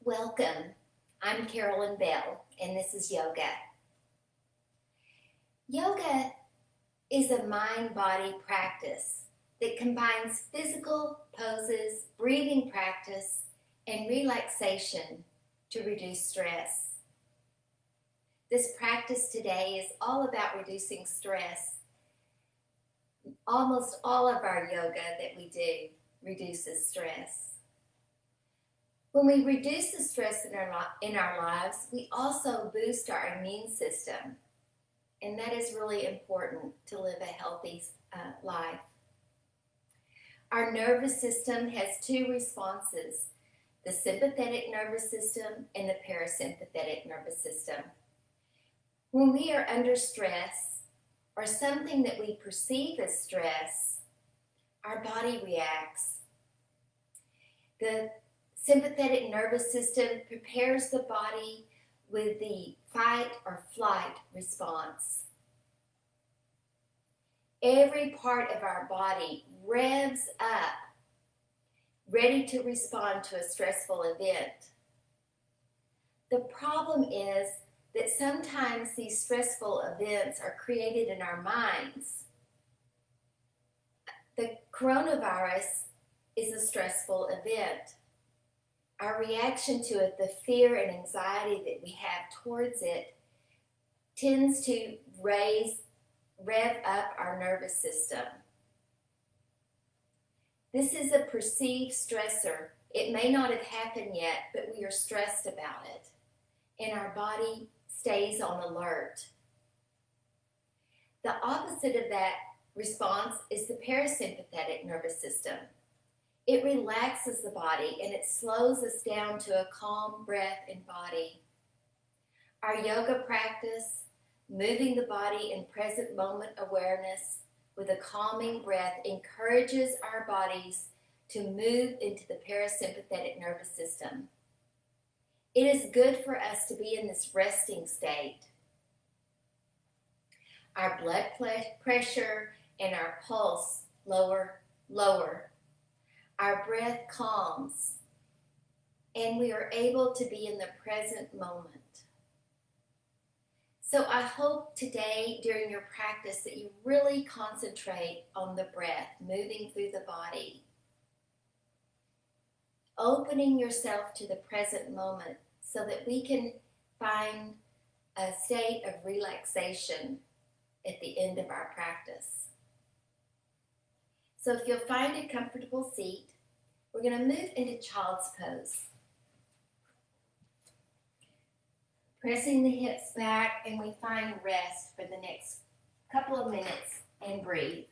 Welcome. I'm Carolyn Bell, and this is yoga. Yoga is a mind-body practice that combines physical poses, breathing practice, and relaxation to reduce stress. This practice today is all about reducing stress. Almost all of our yoga that we do reduces stress. When we reduce the stress in our lives, we also boost our immune system. And that is really important to live a healthy life. Our nervous system has two responses, the sympathetic nervous system and the parasympathetic nervous system. When we are under stress or something that we perceive as stress, our body reacts. The sympathetic nervous system prepares the body with the fight or flight response. Every part of our body revs up, ready to respond to a stressful event. The problem is that sometimes these stressful events are created in our minds. The coronavirus is a stressful event. Our reaction to it, the fear and anxiety that we have towards it, tends to rev up our nervous system. This is a perceived stressor. It may not have happened yet, but we are stressed about it, and our body stays on alert. The opposite of that response is the parasympathetic nervous system. It relaxes the body and it slows us down to a calm breath and body. Our yoga practice, moving the body in present moment awareness with a calming breath, encourages our bodies to move into the parasympathetic nervous system. It is good for us to be in this resting state. Our blood pressure and our pulse lower. Our breath calms, and we are able to be in the present moment. So I hope today during your practice that you really concentrate on the breath, moving through the body, opening yourself to the present moment so that we can find a state of relaxation at the end of our practice. So if you'll find a comfortable seat, we're going to move into child's pose. Pressing the hips back, and we find rest for the next couple of minutes and breathe.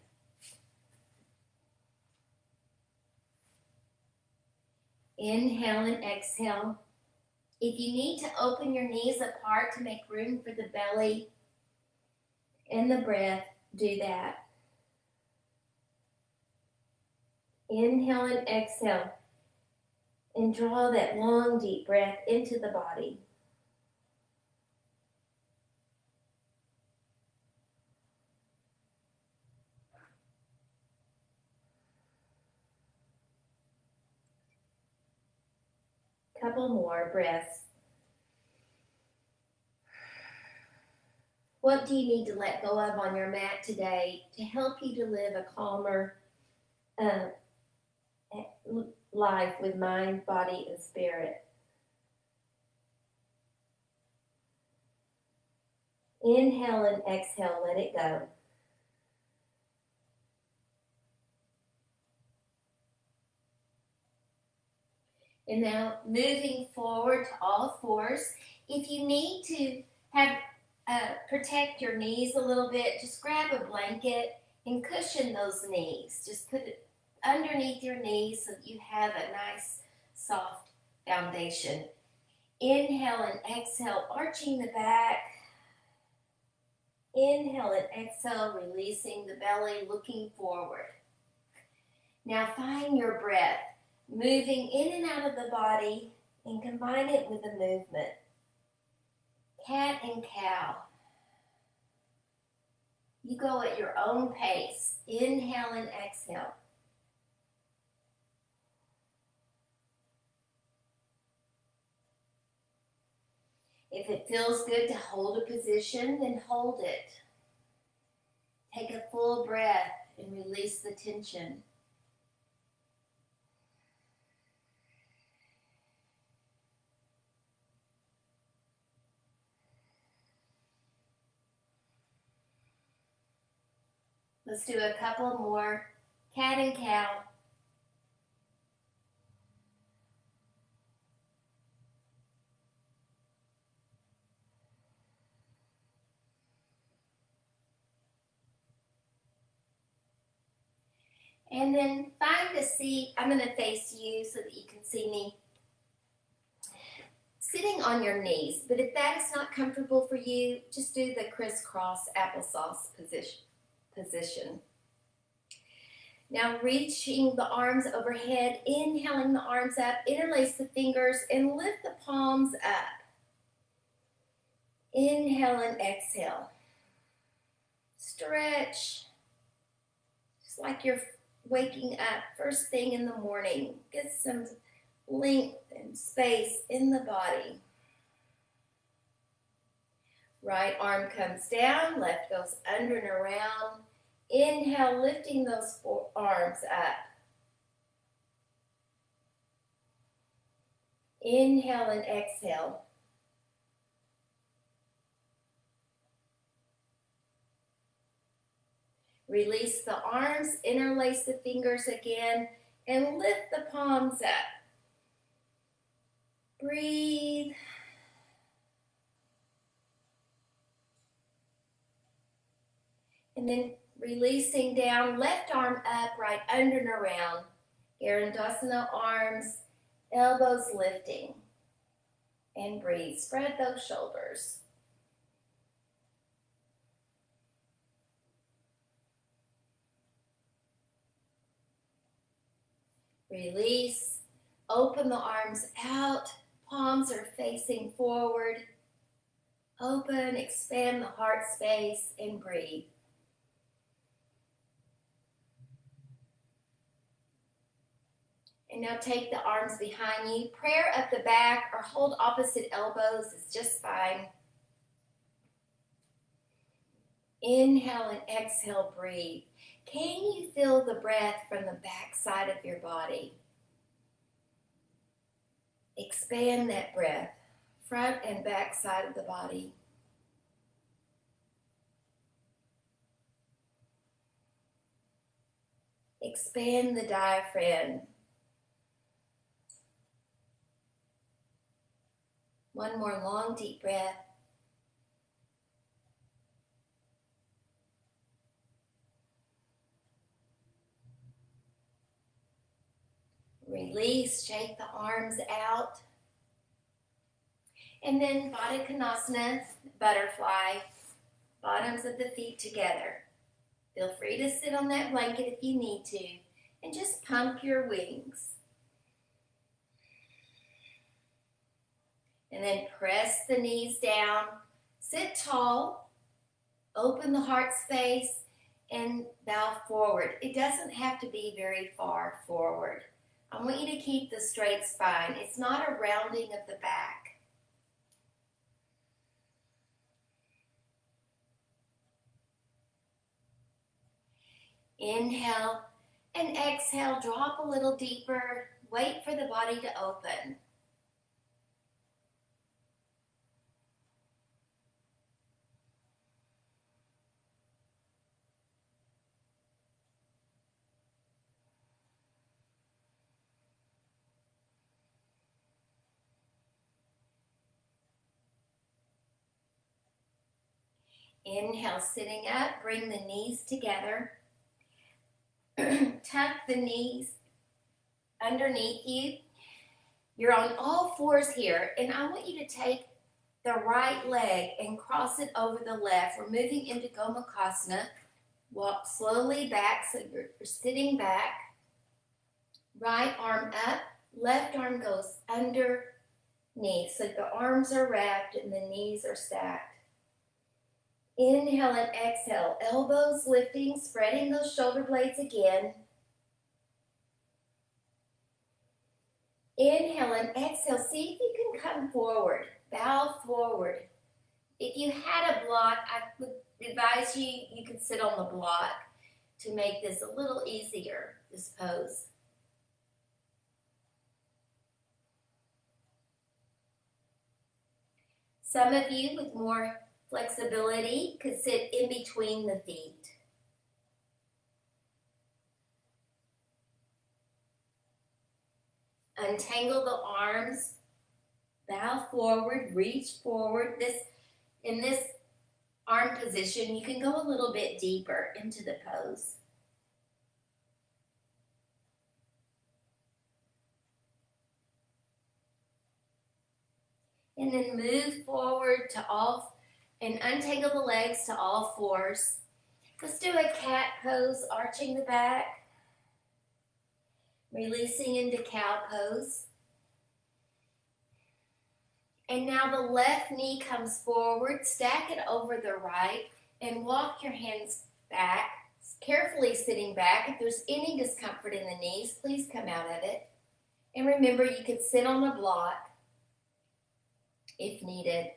Inhale and exhale. If you need to open your knees apart to make room for the belly and the breath, do that. Inhale and exhale, and draw that long, deep breath into the body. Couple more breaths. What do you need to let go of on your mat today to help you to live a calmer life with mind, body, and spirit? Inhale and exhale, let it go. And now moving forward to all fours. If you need to protect your knees a little bit, just grab a blanket and cushion those knees. Just put it underneath your knees so that you have a nice, soft foundation. Inhale and exhale, arching the back. Inhale and exhale, releasing the belly, looking forward. Now find your breath, moving in and out of the body, and combine it with a movement. Cat and cow. You go at your own pace. Inhale and exhale. If it feels good to hold a position, then hold it. Take a full breath and release the tension. Let's do a couple more. Cat and cow. And then find a seat. I'm going to face you so that you can see me. Sitting on your knees, but if that is not comfortable for you, just do the crisscross applesauce position. Now reaching the arms overhead, inhaling the arms up, interlace the fingers and lift the palms up. Inhale and exhale. Stretch, just like you're waking up first thing in the morning. Get some length and space in the body. Right arm comes down, left goes under and around. Inhale, lifting those arms up. Inhale and exhale. Release the arms, interlace the fingers again, and lift the palms up. Breathe. And then releasing down, left arm up, right under and around. Garandasana arms, elbows lifting. And breathe. Spread those shoulders. Release. Open the arms out. Palms are facing forward. Open, expand the heart space, and breathe. And now take the arms behind you. Prayer up the back or hold opposite elbows is just fine. Inhale and exhale, breathe. Can you feel the breath from the back side of your body? Expand that breath, front and back side of the body. Expand the diaphragm. One more long, deep breath. Release, shake the arms out. And then Baddha Konasana, butterfly, bottoms of the feet together. Feel free to sit on that blanket if you need to, and just pump your wings. And then press the knees down, sit tall, open the heart space, and bow forward. It doesn't have to be very far forward. I want you to keep the straight spine. It's not a rounding of the back. Inhale and exhale, drop a little deeper. Wait for the body to open. Inhale, sitting up, bring the knees together. Tuck the knees underneath you. You're on all fours here, and I want you to take the right leg and cross it over the left. We're moving into Gomukhasana. Walk slowly back so you're sitting back. Right arm up, left arm goes underneath. So the arms are wrapped and the knees are stacked. Inhale and exhale, elbows lifting, spreading those shoulder blades again. Inhale and exhale, see if you can come forward. bow forward. If you had a block, I would advise you could sit on the block to make this a little easier, this pose. Some of you with more flexibility could sit in between the feet. Untangle the arms, bow forward, reach forward. In this arm position, you can go a little bit deeper into the pose. And then move forward and untangle the legs to all fours. Let's do a cat pose, arching the back, releasing into cow pose. And now the left knee comes forward, stack it over the right, and walk your hands back, carefully sitting back. If there's any discomfort in the knees, please come out of it. And remember, you could sit on a block if needed.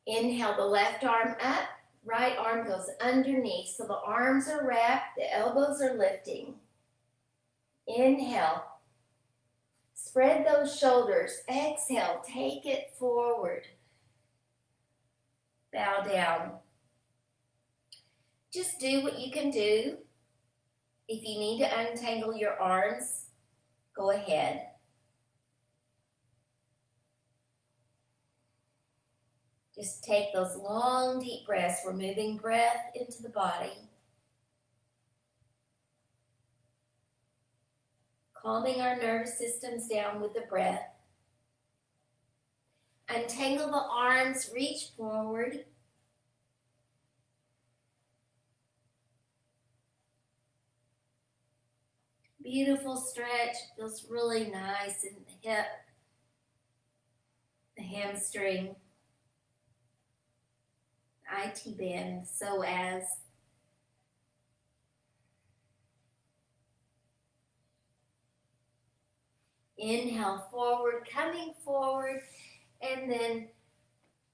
Inhale the left arm up, right arm goes underneath, so the arms are wrapped, the elbows are lifting. Inhale. Spread those shoulders. Exhale, take it forward. Bow down. Just do what you can do. If you need to untangle your arms, go ahead. Just take those long, deep breaths. We're moving breath into the body. Calming our nervous systems down with the breath. Untangle the arms, reach forward. Beautiful stretch, feels really nice in the hip, the hamstring, the IT band, psoas. Inhale forward, coming forward, and then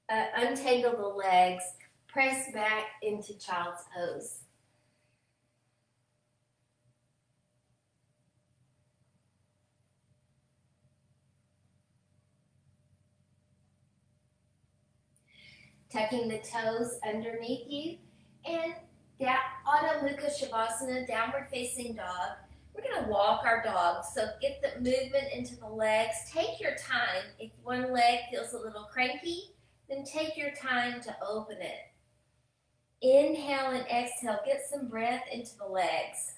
untangle the legs, press back into child's pose. Tucking the toes underneath you, and Adho Mukha Shavasana, downward facing dog. We're going to walk our dog, so get the movement into the legs. Take your time. If one leg feels a little cranky, then take your time to open it. Inhale and exhale. Get some breath into the legs.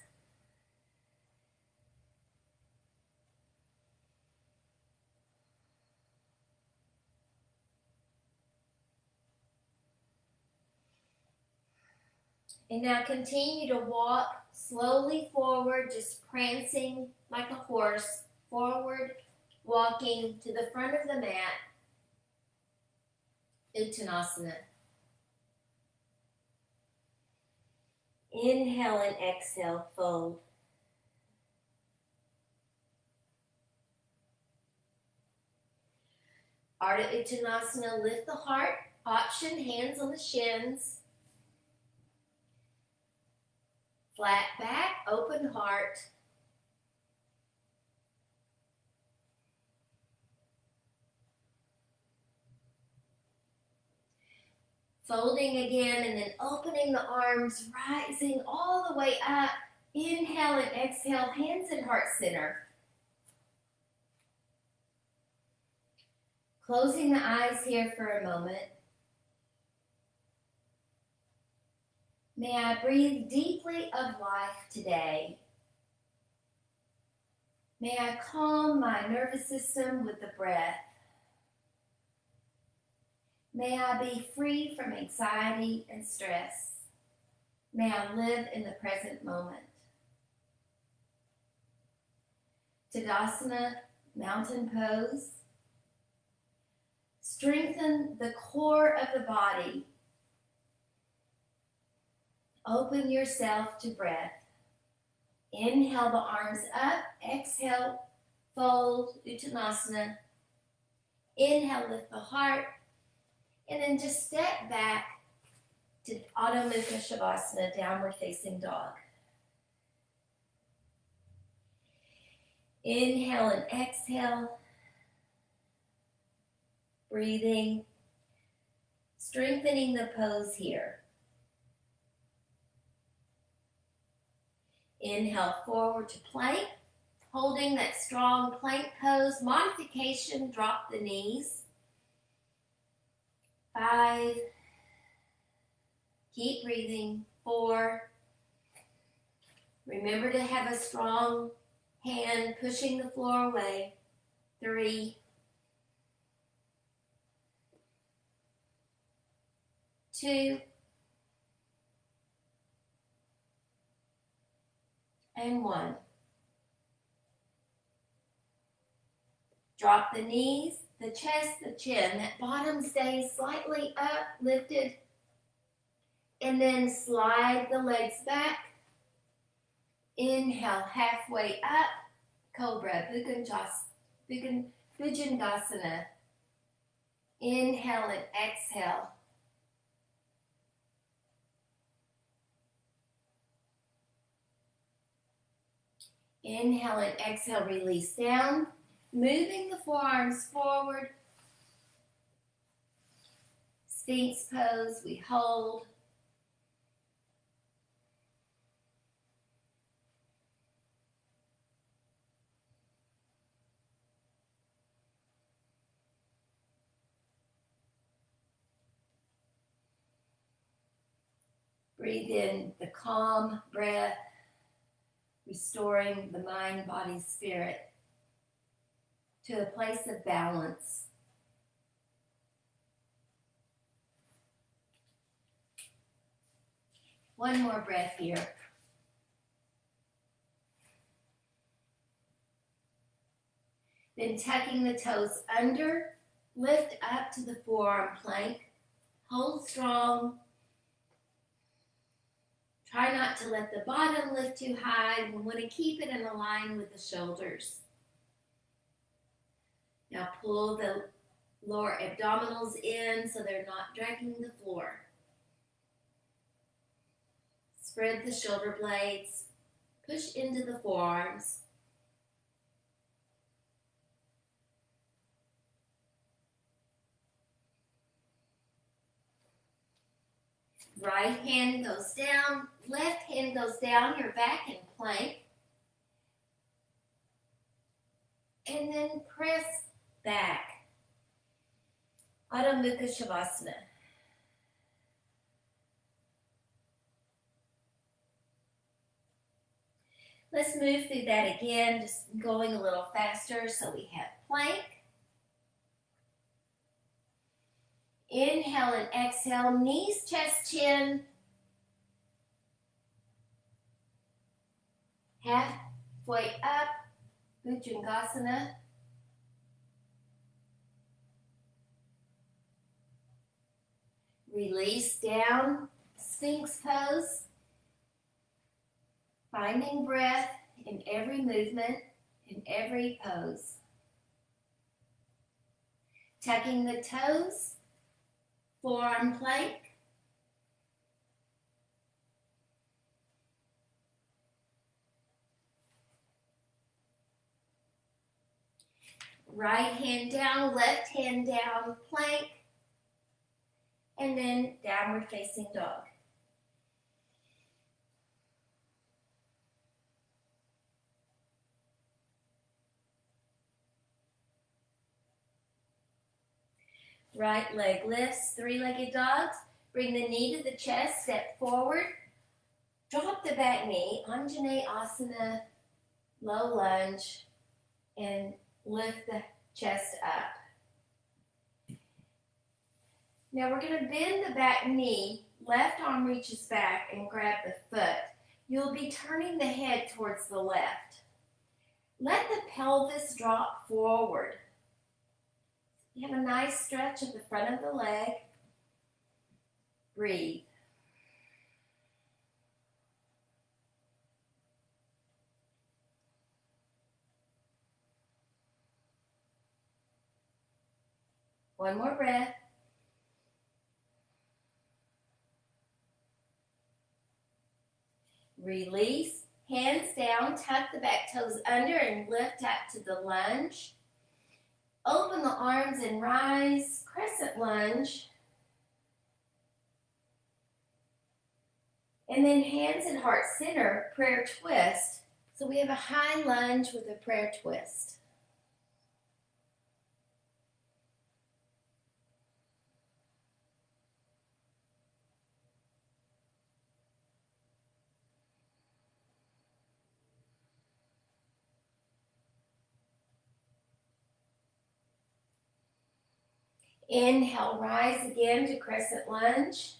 And now continue to walk slowly forward, just prancing like a horse, forward, walking to the front of the mat, Uttanasana. Inhale and exhale, fold. Ardha Uttanasana, lift the heart, option, hands on the shins. Flat back, open heart. Folding again and then opening the arms, rising all the way up. Inhale and exhale, hands in heart center. Closing the eyes here for a moment. May I breathe deeply of life today. May I calm my nervous system with the breath. May I be free from anxiety and stress. May I live in the present moment. Tadasana, mountain pose. Strengthen the core of the body. Open yourself to breath. Inhale the arms up. Exhale, fold, Uttanasana. Inhale, lift the heart. And then just step back to Adho Mukha Shavasana, downward facing dog. Inhale and exhale. Breathing. Strengthening the pose here. Inhale forward to plank. Holding that strong plank pose. Modification, drop the knees. 5. Keep breathing. 4. Remember to have a strong hand pushing the floor away. 3. 2. And 1. Drop the knees, the chest, the chin. That bottom stays slightly up, lifted. And then slide the legs back. Inhale, halfway up. Cobra, Bhujangasana. Inhale and exhale. Inhale and exhale, release down. Moving the forearms forward. Sphinx pose, we hold. Breathe in the calm breath, restoring the mind, body, spirit to a place of balance. One more breath here. Then tucking the toes under, lift up to the forearm plank. Hold strong. Try not to let the bottom lift too high. We want to keep it in line with the shoulders. Now pull the lower abdominals in so they're not dragging the floor. Spread the shoulder blades. Push into the forearms. Right hand goes down, left hand goes down, you're back in plank. And then press back. Adho Mukha Shavasana. Let's move through that again, just going a little faster. So we have plank. Inhale and exhale, knees, chest, chin. Halfway up, Bhujangasana. Release down, Sphinx pose. Finding breath in every movement, in every pose. Tucking the toes, forearm plank. Right hand down, left hand down, plank. And then downward facing dog. Right leg lifts, three-legged dogs. Bring the knee to the chest, step forward. Drop the back knee, Anjaneyasana, low lunge, and lift the chest up. Now we're going to bend the back knee, left arm reaches back and grab the foot. You'll be turning the head towards the left. Let the pelvis drop forward. You have a nice stretch at the front of the leg. Breathe. One more breath. Release. Hands down, tuck the back toes under and lift up to the lunge. Open the arms and rise, crescent lunge. And then hands at heart center, prayer twist. So we have a high lunge with a prayer twist. Inhale, rise again to crescent lunge.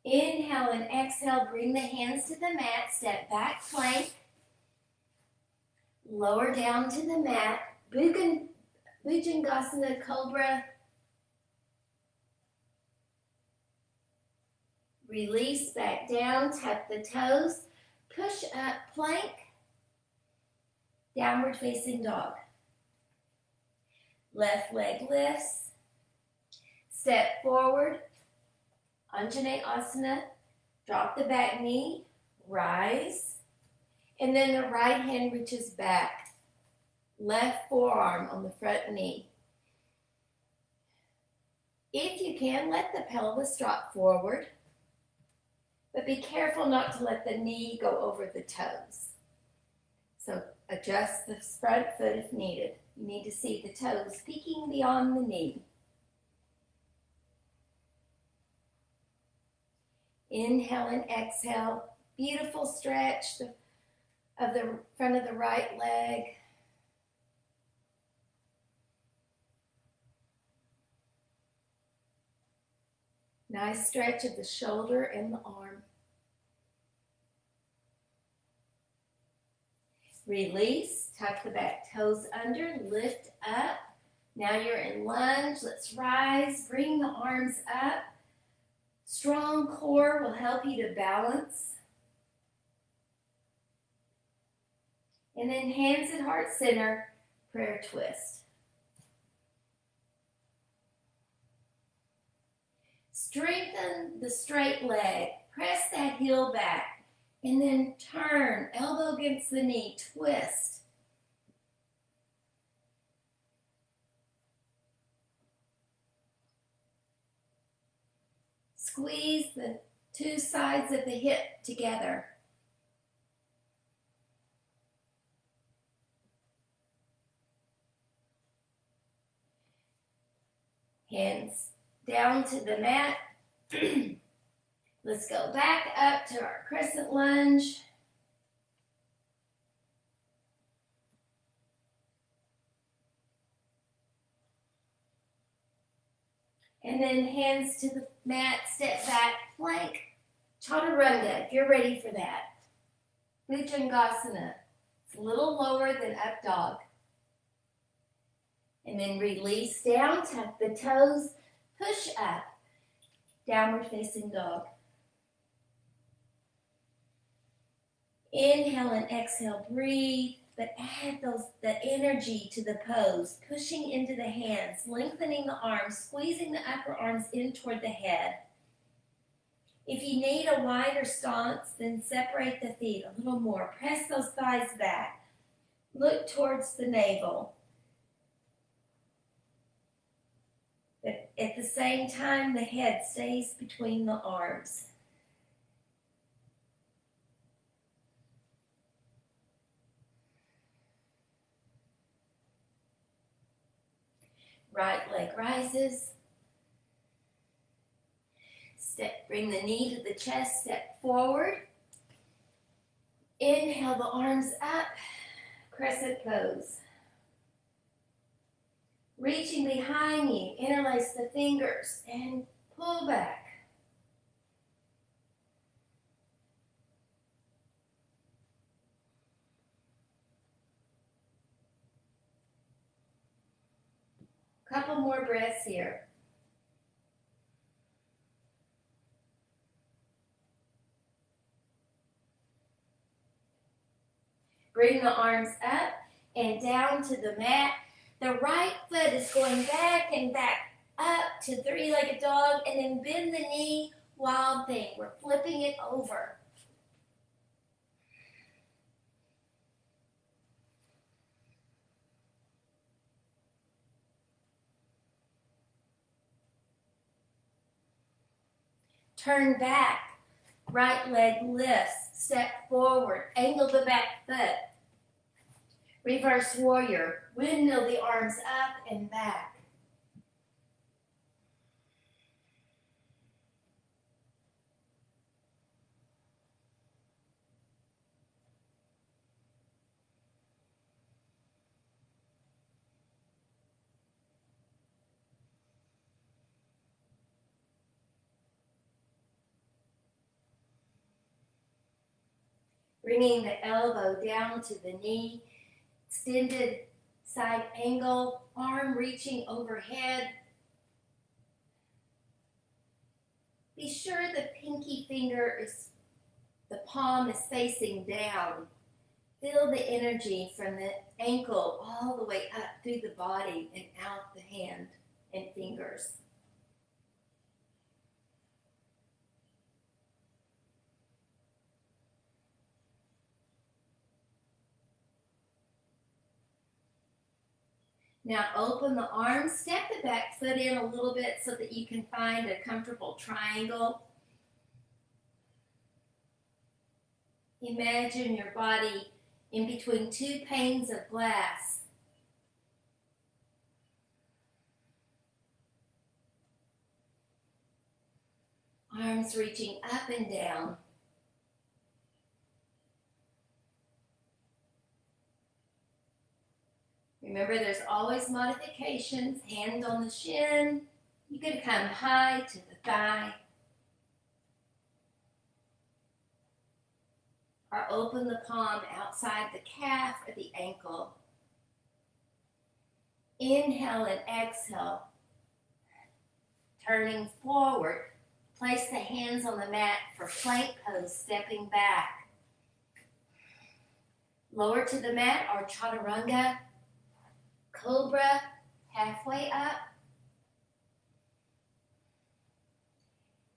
Inhale and exhale, bring the hands to the mat, step back plank. Lower down to the mat, Bhujangasana Cobra. Release back down, tuck the toes, push up plank. Downward facing dog. Left leg lifts. Step forward. Anjaneyasana. Drop the back knee. Rise. And then the right hand reaches back. Left forearm on the front knee. If you can, let the pelvis drop forward. But be careful not to let the knee go over the toes. So adjust the front foot if needed. You need to see the toes peeking beyond the knee. Inhale and exhale. Beautiful stretch of the front of the right leg. Nice stretch of the shoulder and the arm. Release, tuck the back toes under, lift up. Now you're in lunge. Let's rise, bring the arms up. Strong core will help you to balance. And then hands at heart center, prayer twist. Strengthen the straight leg. Press that heel back. And then turn, elbow against the knee, twist. Squeeze the two sides of the hip together. Hands down to the mat. Let's go back up to our crescent lunge. And then hands to the mat, step back, plank, chaturanga, if you're ready for that. Bhujangasana. It's a little lower than up dog. And then release down, tuck the toes, push up, downward facing dog. Inhale and exhale, breathe, but add the energy to the pose, pushing into the hands, lengthening the arms, squeezing the upper arms in toward the head. If you need a wider stance, then separate the feet a little more. Press those thighs back. Look towards the navel. But at the same time, the head stays between the arms. Right leg rises. Bring the knee to the chest, step forward. Inhale the arms up, crescent pose. Reaching behind you, interlace the fingers and pull back. Couple more breaths here. Bring the arms up and down to the mat. The right foot is going back and back up to three-legged dog, and then bend the knee, wild thing. We're flipping it over. Turn back, right leg lifts, step forward, angle the back foot. Reverse warrior, windmill the arms up and back. Bringing the elbow down to the knee, extended side angle, arm reaching overhead. Be sure the pinky finger the palm is facing down. Feel the energy from the ankle all the way up through the body and out the hand and fingers. Now open the arms, step the back foot in a little bit so that you can find a comfortable triangle. Imagine your body in between two panes of glass. Arms reaching up and down. Remember, there's always modifications. Hand on the shin. You could come high to the thigh. Or open the palm outside the calf or the ankle. Inhale and exhale. Turning forward. Place the hands on the mat for plank pose, stepping back. Lower to the mat or chaturanga. Cobra, halfway up.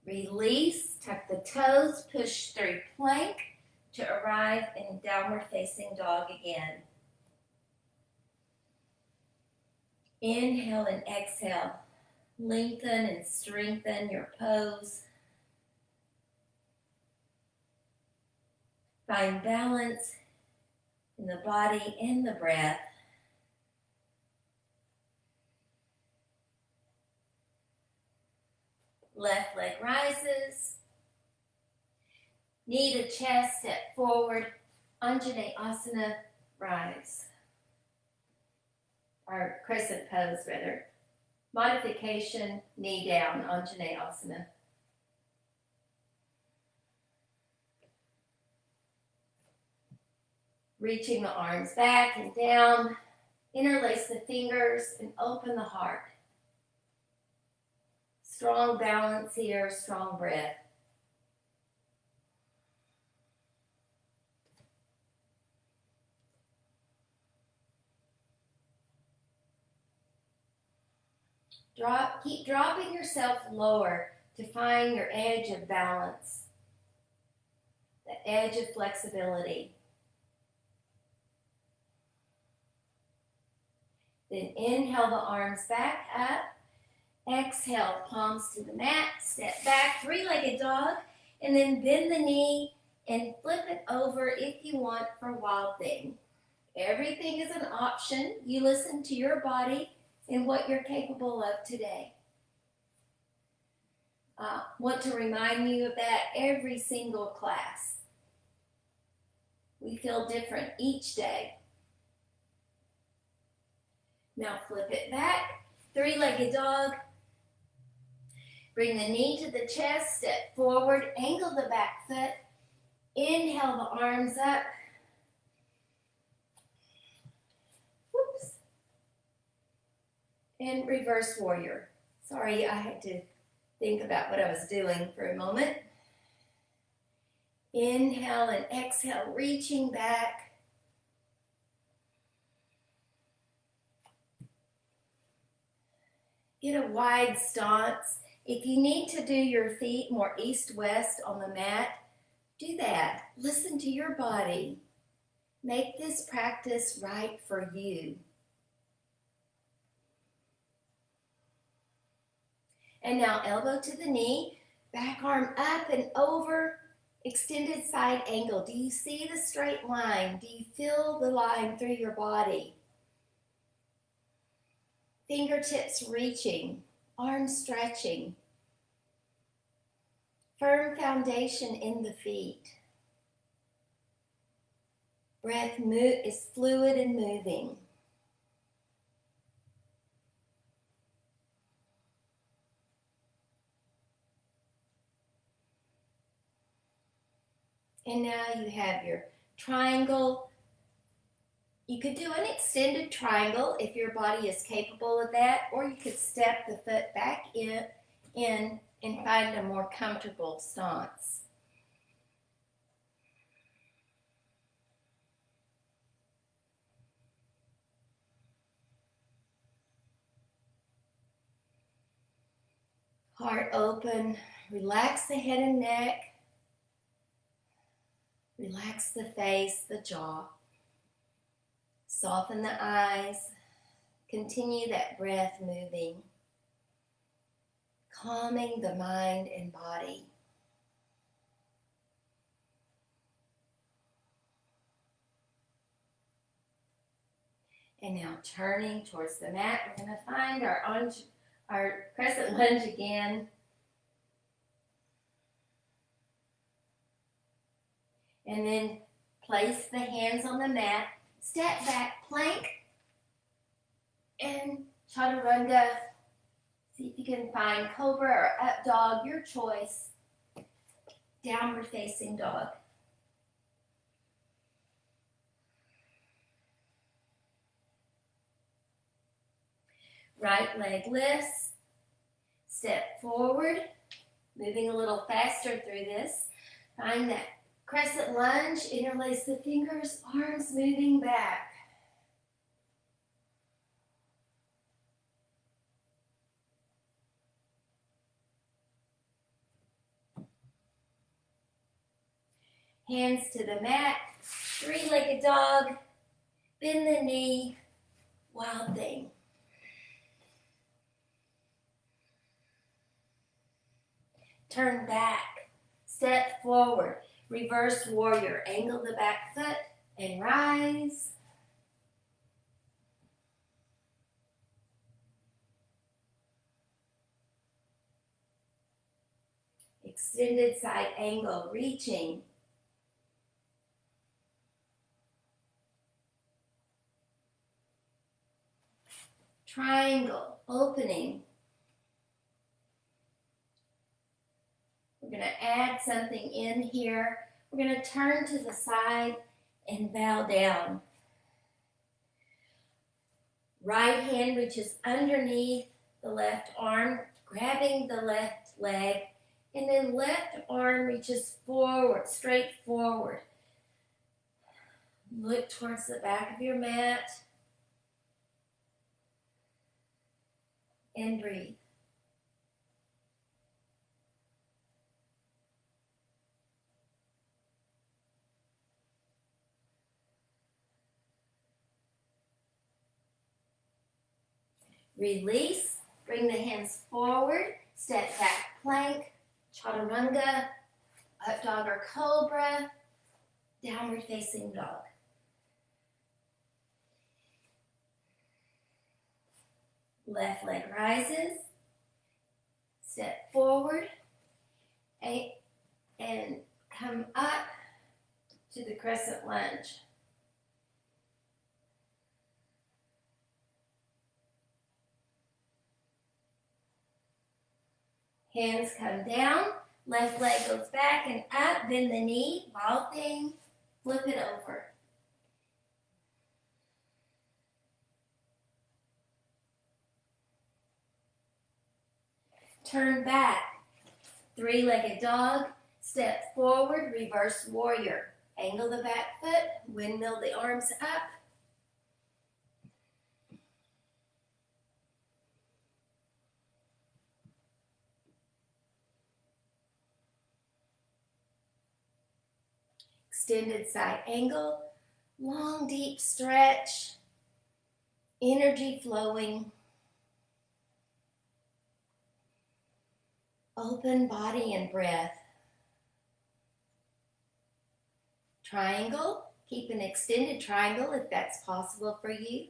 Release, tuck the toes, push through plank to arrive in downward facing dog again. Inhale and exhale. Lengthen and strengthen your pose. Find balance in the body and the breath. Left leg rises. Knee to chest, step forward. Anjaneyasana, rise. Or crescent pose, rather. Modification, knee down, Anjaneyasana. Reaching the arms back and down. Interlace the fingers and open the heart. Strong balance here, strong breath. Keep dropping yourself lower to find your edge of balance, the edge of flexibility. Then inhale the arms back up. Exhale, palms to the mat, step back, three-legged dog, and then bend the knee and flip it over if you want for wild thing. Everything is an option. You listen to your body and what you're capable of today. Want to remind you of that every single class. We feel different each day. Now flip it back, three-legged dog. Bring the knee to the chest, step forward, angle the back foot. Inhale the arms up. Whoops. And reverse warrior. Sorry, I had to think about what I was doing for a moment. Inhale and exhale, reaching back. Get a wide stance. If you need to do your feet more east-west on the mat, do that. Listen to your body. Make this practice right for you. And now elbow to the knee, back arm up and over, extended side angle. Do you see the straight line? Do you feel the line through your body? Fingertips reaching, arms stretching. Firm foundation in the feet. Breath is fluid and moving. And now you have your triangle. You could do an extended triangle if your body is capable of that, or you could step the foot back in and find a more comfortable stance. Heart open, relax the head and neck, relax the face, the jaw, soften the eyes, continue that breath moving, calming the mind and body. And now turning towards the mat, we're going to find our crescent lunge again. And then place the hands on the mat, step back, plank, and chaturanga. See if you can find cobra or up dog, your choice. Downward facing dog. Right leg lifts, step forward, moving a little faster through this. Find that crescent lunge, interlace the fingers, arms moving back. Hands to the mat, three-legged dog, bend the knee, wild thing. Turn back, step forward, reverse warrior, angle the back foot and rise. Extended side angle, reaching. Triangle, opening. We're going to add something in here. We're going to turn to the side and bow down. Right hand reaches underneath the left arm, grabbing the left leg, and then left arm reaches forward, straight forward. Look towards the back of your mat and breathe. Release, bring the hands forward, step back plank, chaturanga, up dog or cobra, downward facing dog. Left leg rises, step forward, and come up to the crescent lunge. Hands come down, left leg goes back and up, bend the knee, wild thing, flip it over. Turn back, three-legged dog, step forward, reverse warrior. Angle the back foot, windmill the arms up. extended side angle, long, deep stretch, energy flowing, open body and breath. Triangle, keep an extended triangle if that's possible for you.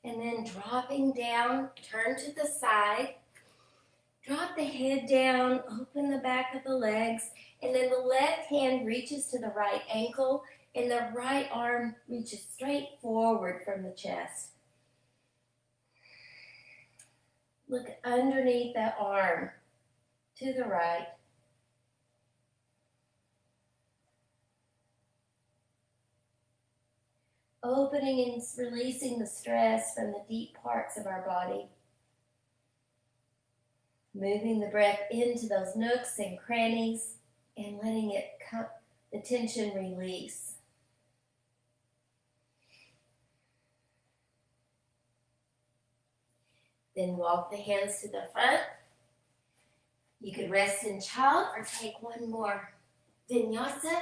And then dropping down, turn to the side, drop the head down, open the back of the legs, and then the left hand reaches to the right ankle, and the right arm reaches straight forward from the chest. Look underneath the arm to the right. Opening and releasing the stress from the deep parts of our body. Moving the breath into those nooks and crannies and letting it come, the tension release. Then walk the hands to the front. You could rest in child or take one more vinyasa,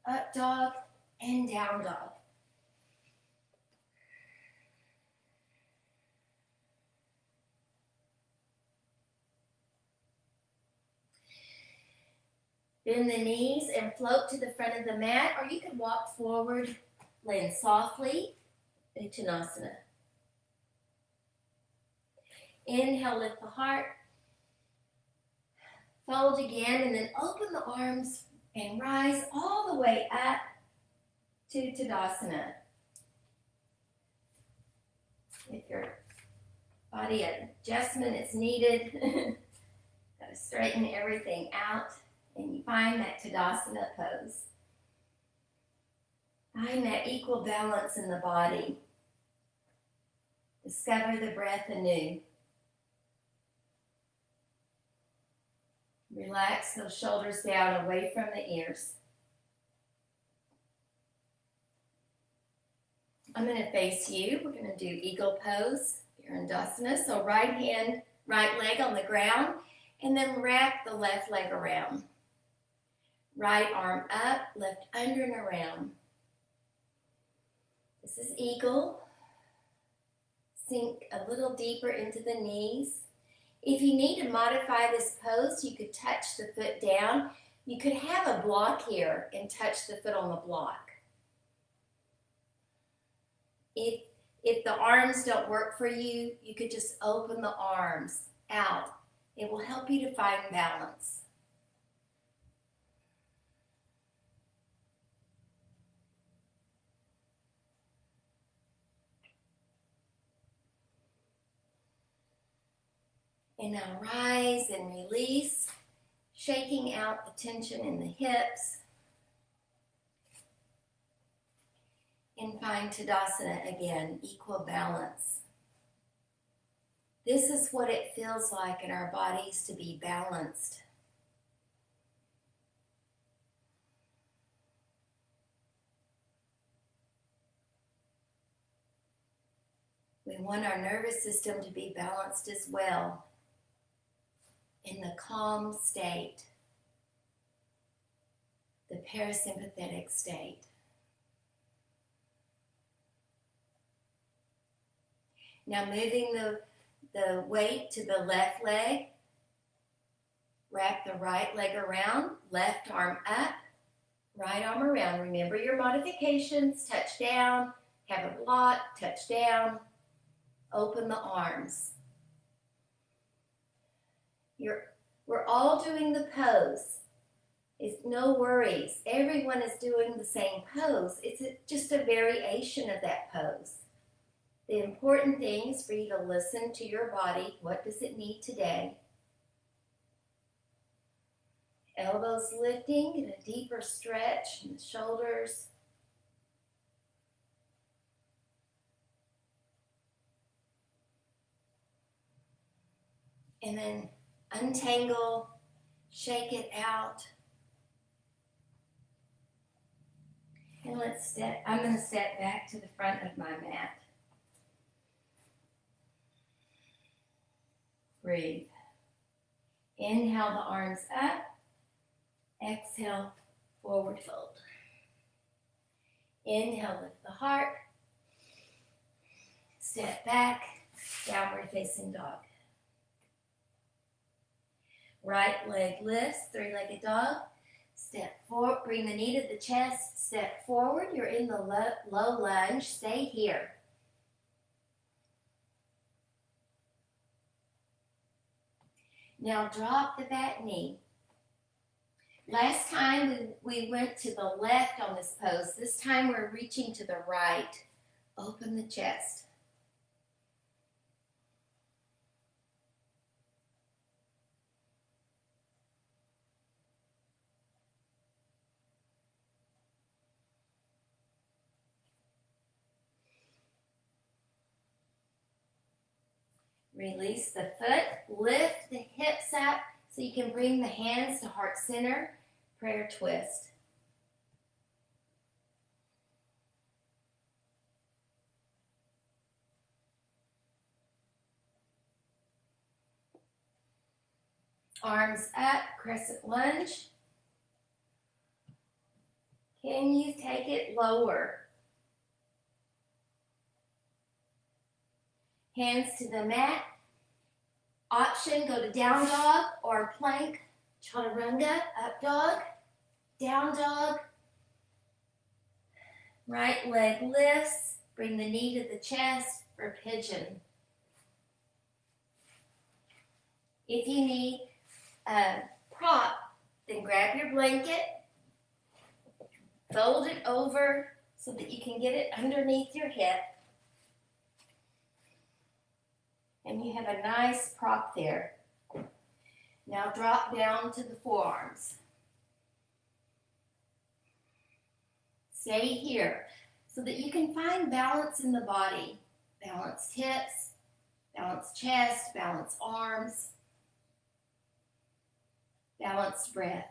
up dog, and down dog. Bend the knees and float to the front of the mat, or you could walk forward, land softly, Uttanasana. Inhale, lift the heart. Fold again, and then open the arms and rise all the way up to Tadasana. If your body adjustment is needed, got to straighten everything out, and you find that Tadasana pose. Find that equal balance in the body. Discover the breath anew. Relax those shoulders down away from the ears. I'm going to face you. We're going to do eagle pose, Virandasana. So right hand, right leg on the ground, and then wrap the left leg around. Right arm up, left under and around. This is eagle. Sink a little deeper into the knees. If you need to modify this pose, you could touch the foot down. You could have a block here and touch the foot on the block. If the arms don't work for you, you could just open the arms out. It will help you to find balance. And now rise and release, shaking out the tension in the hips. And find Tadasana again, equal balance. This is what it feels like in our bodies to be balanced. We want our nervous system to be balanced as well, in the calm state, the parasympathetic state. Now moving the weight to the left leg, wrap the right leg around, left arm up, right arm around. Remember your modifications, touch down, have a block, touch down, open the arms. We're all doing the pose. It's no worries. Everyone is doing the same pose. It's just a variation of that pose. The important thing is for you to listen to your body. What does it need today? Elbows lifting, get a deeper stretch in the shoulders. And then untangle, shake it out. And I'm going to step back to the front of my mat. Breathe. Inhale the arms up. Exhale, forward fold. Inhale, lift the heart. Step back, downward facing dog. Right leg lifts, three-legged dog. Step forward, bring the knee to the chest. Step forward, you're in the low lunge. Stay here. Now drop the back knee. Last time we went to the left on this pose. This time we're reaching to the right. Open the chest. Release the foot, lift the hips up so you can bring the hands to heart center, prayer twist. Arms up, crescent lunge. Can you take it lower? Hands to the mat. Option, go to down dog or plank, chaturanga, up dog, down dog. Right leg lifts, bring the knee to the chest for pigeon. If you need a prop, then grab your blanket, fold it over so that you can get it underneath your hip. And you have a nice prop there. Now drop down to the forearms. Stay here so that you can find balance in the body. Balanced hips, balanced chest, balanced arms, balanced breath.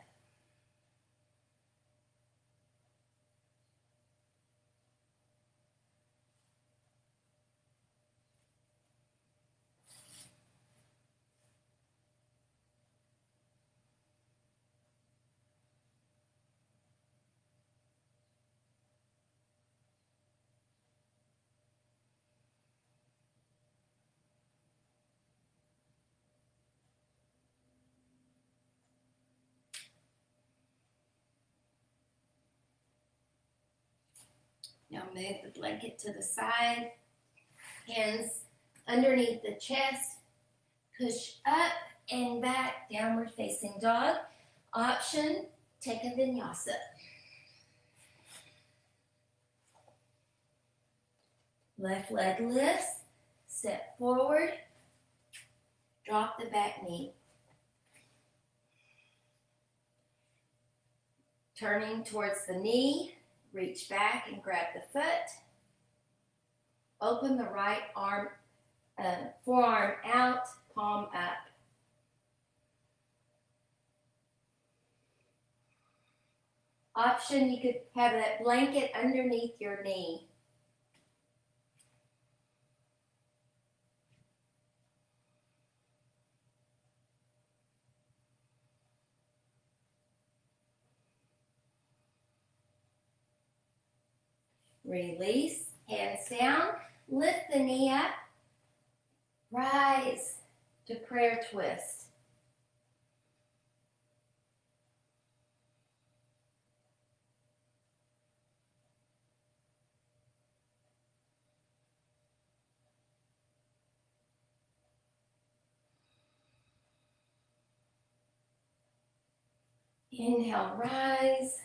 Now move the blanket to the side, hands underneath the chest, push up and back, downward facing dog. Option, take a vinyasa. Left leg lifts, step forward, drop the back knee. Turning towards the knee, reach back and grab the foot. Open the right arm, forearm out, palm up. Option, you could have that blanket underneath your knee. Release, hands down, lift the knee up, rise to prayer twist. Inhale, rise,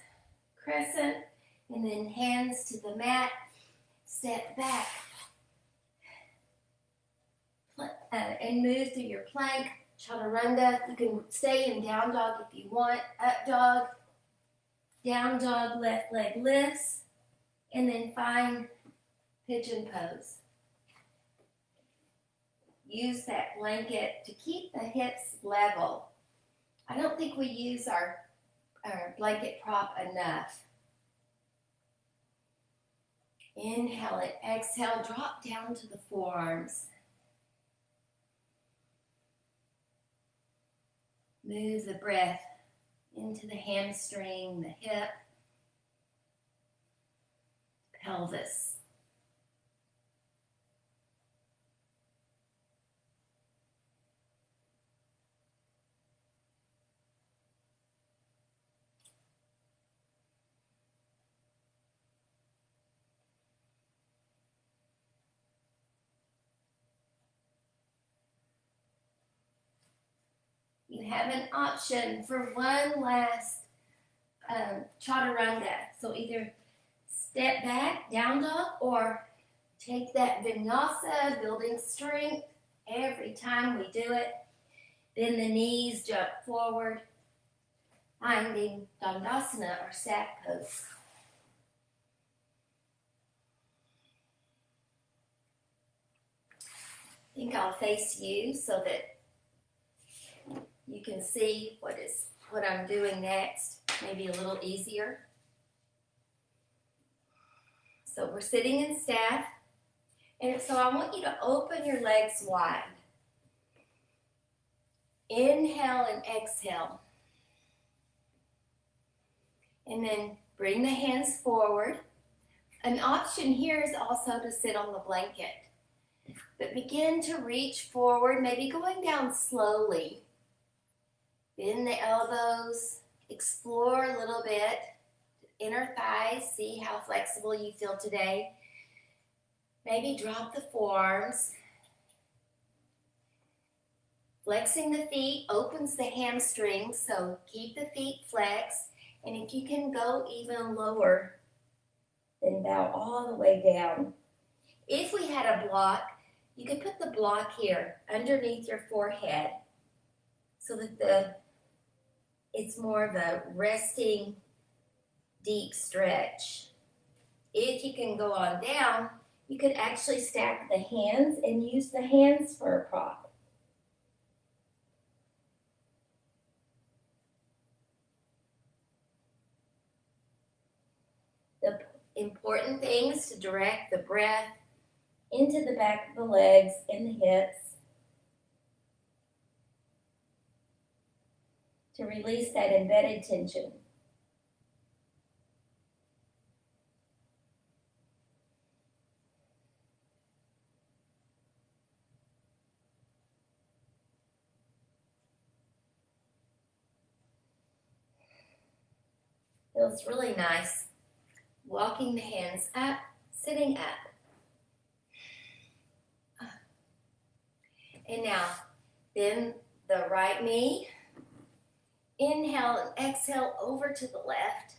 crescent, and then hands to the mat, step back, and move through your plank, chaturanga. You can stay in down dog if you want, up dog, down dog, left leg lifts, and then find pigeon pose. Use that blanket to keep the hips level. I don't think we use our blanket prop enough. Inhale it, exhale, drop down to the forearms. Move the breath into the hamstring, the hip, pelvis. You have an option for one last chaturanga. So either step back, down dog, or take that vinyasa, building strength every time we do it. Then the knees jump forward, finding dandasana or sack pose. I think I'll face you so that you can see what I'm doing next, maybe a little easier. So we're sitting in staff, and so I want you to open your legs wide. Inhale and exhale. And then bring the hands forward. An option here is also to sit on the blanket. But begin to reach forward, maybe going down slowly. Bend the elbows, explore a little bit. Inner thighs, see how flexible you feel today. Maybe drop the forearms. Flexing the feet opens the hamstrings, so keep the feet flexed. And if you can go even lower, then bow all the way down. If we had a block, you could put the block here underneath your forehead so that it's more of a resting, deep stretch. If you can go on down, you could actually stack the hands and use the hands for a prop. The important thing is to direct the breath into the back of the legs and the hips to release that embedded tension. Feels really nice. Walking the hands up, sitting up. And now, bend the right knee. Inhale and exhale over to the left.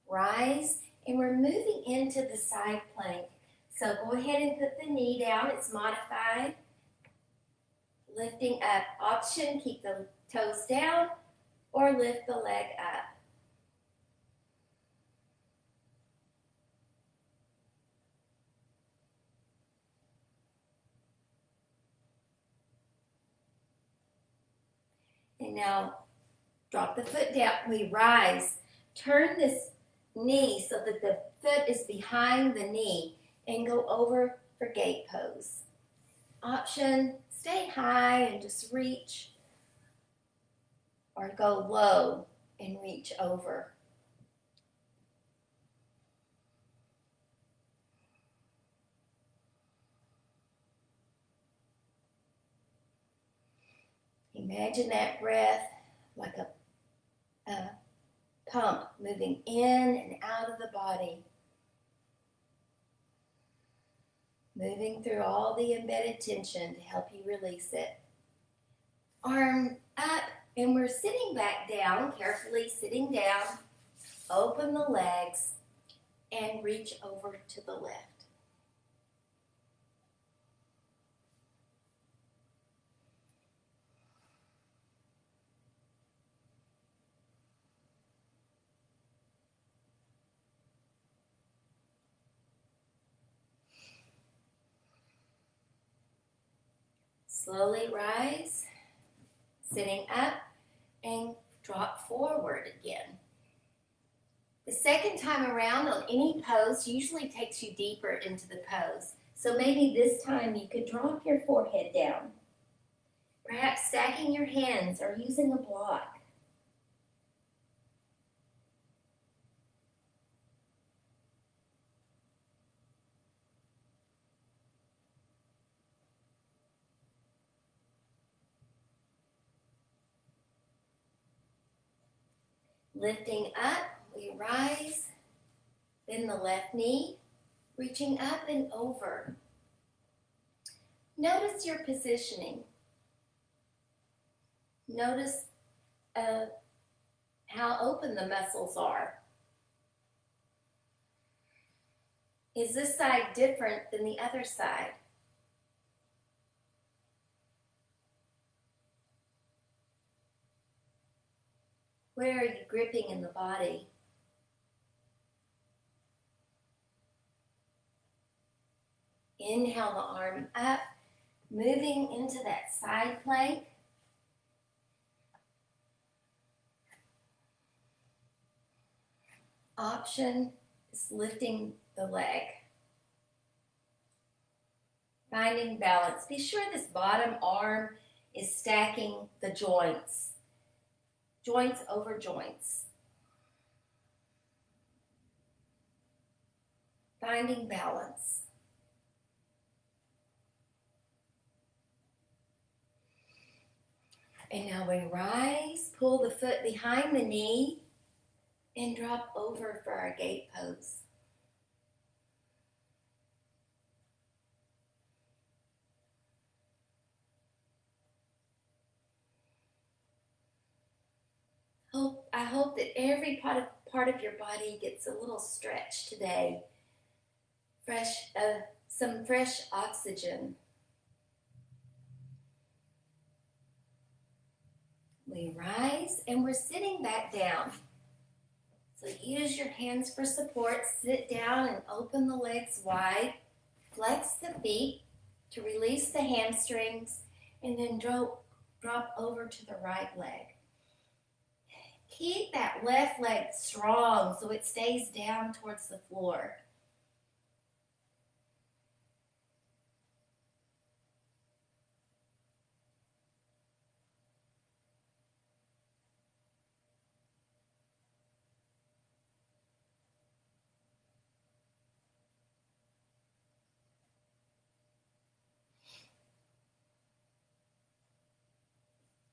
Rise, and we're moving into the side plank. So go ahead and put the knee down. It's modified. Lifting up. Option, keep the toes down or lift the leg up. And now drop the foot down. We rise. Turn this knee so that the foot is behind the knee and go over for gate pose. Option, stay high and just reach, or go low and reach over. Imagine that breath like a pump moving in and out of the body. Moving through all the embedded tension to help you release it. Arm up, and we're sitting back down, carefully sitting down. Open the legs and reach over to the left. Slowly rise, sitting up, and drop forward again. The second time around on any pose usually takes you deeper into the pose. So maybe this time you could drop your forehead down. Perhaps stacking your hands or using a block. Lifting up, we rise, then the left knee, reaching up and over. Notice your positioning. Notice how open the muscles are. Is this side different than the other side? Where are you gripping in the body? Inhale the arm up, moving into that side plank. Option is lifting the leg. Finding balance. Be sure this bottom arm is stacking the joints. Joints over joints. Finding balance. And now we rise, pull the foot behind the knee, and drop over for our gate pose. I hope that every part of your body gets a little stretch today. Some fresh oxygen. We rise and we're sitting back down. So use your hands for support. Sit down and open the legs wide. Flex the feet to release the hamstrings, and then drop over to the right leg. Keep that left leg strong so it stays down towards the floor.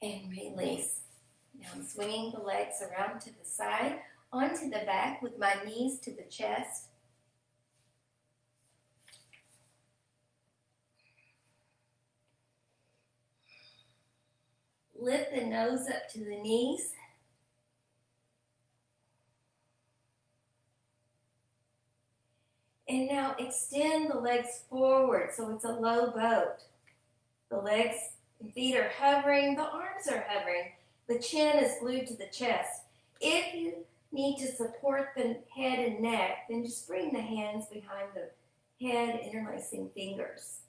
And release. Now I'm swinging the legs around to the side, onto the back with my knees to the chest. Lift the nose up to the knees. And now extend the legs forward so it's a low boat. The legs and feet are hovering, the arms are hovering. The chin is glued to the chest. If you need to support the head and neck, then just bring the hands behind the head, interlacing fingers.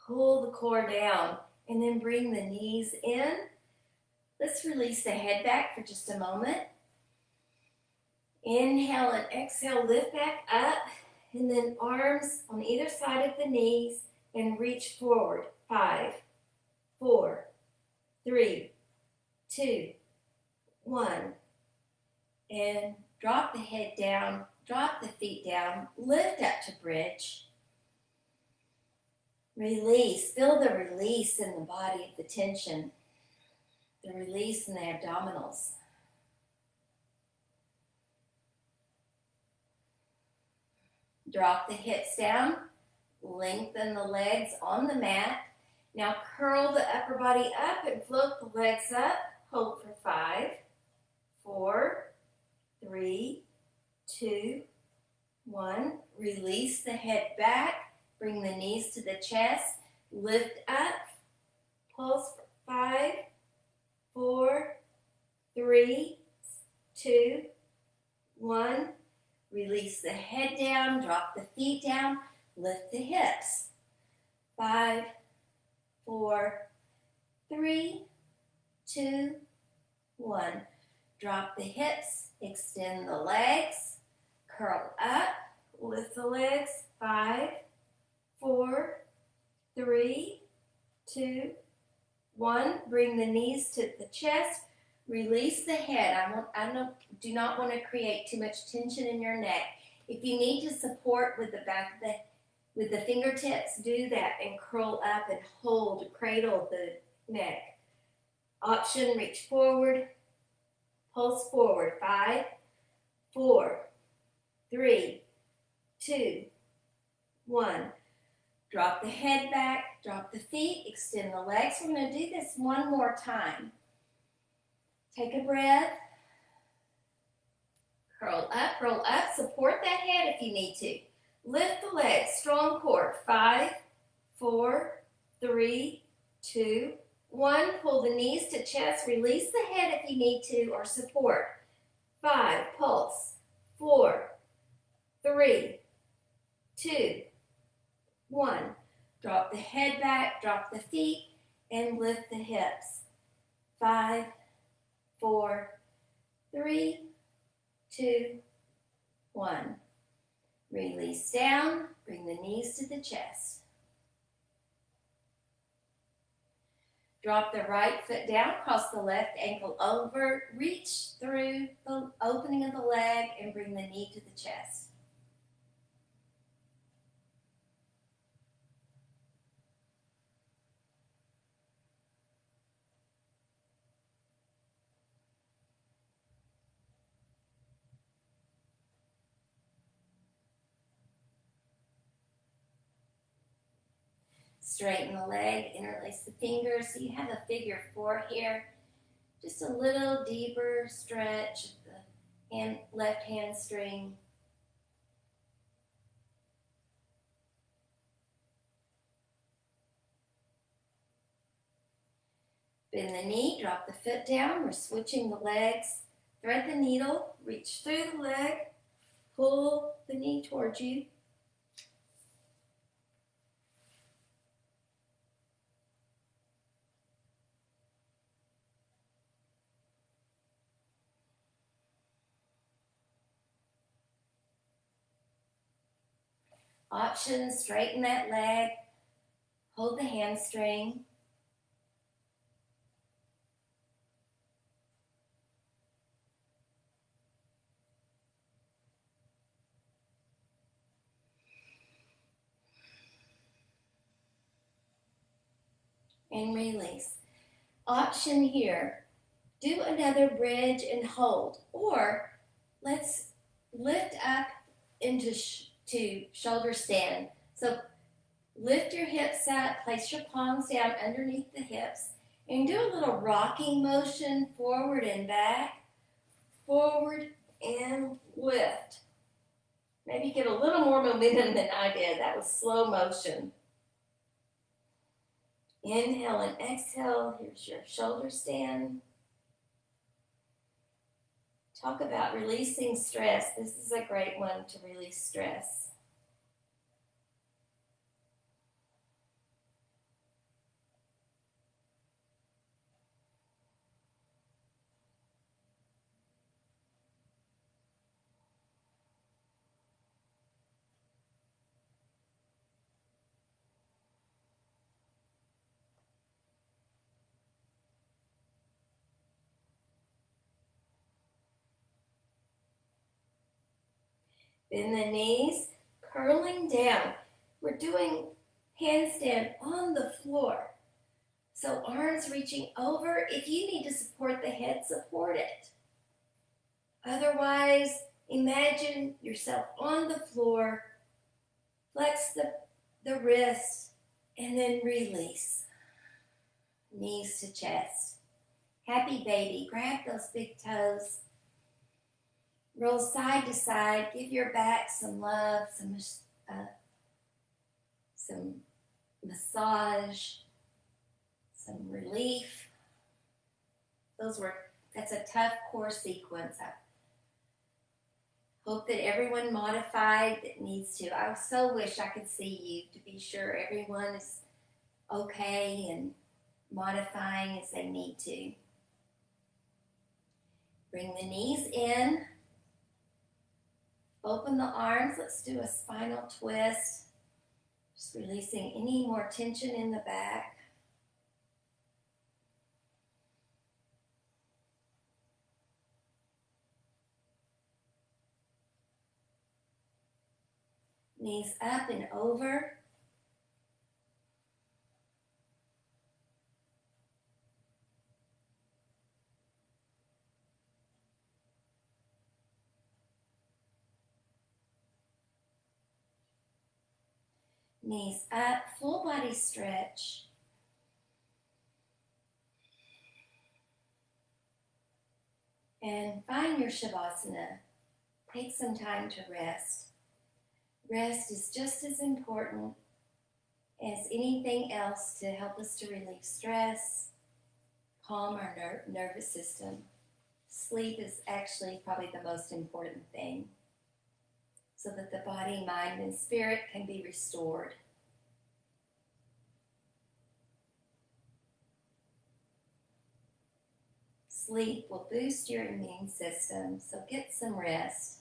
Pull the core down and then bring the knees in. Let's release the head back for just a moment. Inhale and exhale, lift back up, and then arms on either side of the knees and reach forward. 5, 4, 3, 2, 1. And drop the head down, drop the feet down, lift up to bridge. Release, feel the release in the body of the tension, the release in the abdominals. Drop the hips down, lengthen the legs on the mat. Now curl the upper body up and float the legs up. Hold for 5, 4, 3, 2, 1. Release the head back. Bring the knees to the chest. Lift up. Pulse for 5, 4, 3, 2, 1. Release the head down. Drop the feet down. Lift the hips. 5, 4, 3, 2, 1. Drop the hips, extend the legs, curl up, lift the legs. 5, 4, 3, 2, 1. Bring the knees to the chest. Release the head. Do not want to create too much tension in your neck. If you need to support with the back of with the fingertips, do that and curl up and hold, cradle the neck. Option, reach forward, pulse forward. 5, 4, 3, 2, 1. Drop the head back, drop the feet, extend the legs. We're going to do this one more time. Take a breath. Curl up, support that head if you need to. Lift the legs, strong core. 5, 4, 3, 2, 1. Pull the knees to chest. Release the head if you need to or support. 5, pulse. 4, 3, 2, 1. Drop the head back, drop the feet, and lift the hips. 5, 4, 3, 2, 1. Release down, bring the knees to the chest. Drop the right foot down, cross the left ankle over, reach through the opening of the leg and bring the knee to the chest. Straighten the leg, interlace the fingers so you have a figure 4 here. Just a little deeper stretch of the left hamstring. Bend the knee, drop the foot down. We're switching the legs. Thread the needle, reach through the leg, pull the knee towards you. Option, straighten that leg, hold the hamstring. And release. Option here, do another bridge and hold, or let's lift up into to shoulder stand. So lift your hips up, place your palms down underneath the hips, and do a little rocking motion forward and back, forward and lift. Maybe get a little more momentum than I did. That was slow motion. Inhale and exhale. Here's your shoulder stand. Talk about releasing stress. This is a great one to release stress. Bend the knees, curling down. We're doing handstand on the floor. So arms reaching over. If you need to support the head, support it. Otherwise, imagine yourself on the floor. Flex the wrists and then release. Knees to chest. Happy baby. Grab those big toes. Roll side to side. Give your back some love, some massage, some relief. That's a tough core sequence. I hope that everyone modified that needs to. I so wish I could see you to be sure everyone is okay and modifying as they need to. Bring the knees in. Open the arms. Let's do a spinal twist. Just releasing any more tension in the back. Knees up and over. Knees up, full body stretch. And find your Shavasana. Take some time to rest. Rest is just as important as anything else to help us to relieve stress, calm our nervous system. Sleep is actually probably the most important thing, so that the body, mind, and spirit can be restored. Sleep will boost your immune system, so get some rest.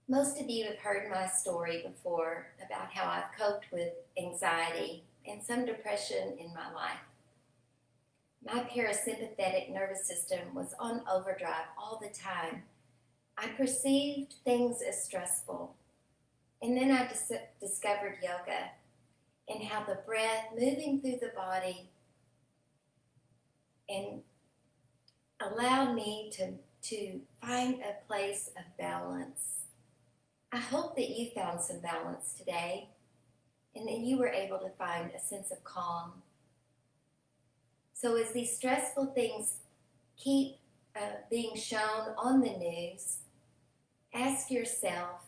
Most of you have heard my story before about how I've coped with anxiety and some depression in my life. My parasympathetic nervous system was on overdrive all the time. I perceived things as stressful. And then I discovered yoga and how the breath moving through the body and allowed me to find a place of balance. I hope that you found some balance today and that you were able to find a sense of calm. So as these stressful things keep being shown on the news, ask yourself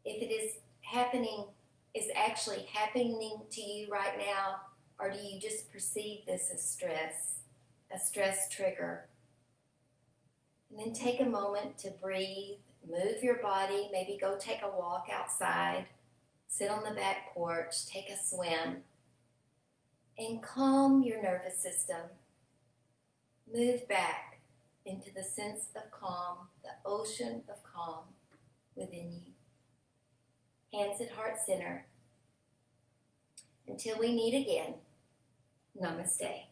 if it is actually happening to you right now, or do you just perceive this as stress, a stress trigger? And then take a moment to breathe, move your body, maybe go take a walk outside, sit on the back porch, take a swim, and calm your nervous system. Move back into the sense of calm, the ocean of calm within you. Hands at heart center. Until we meet again, namaste.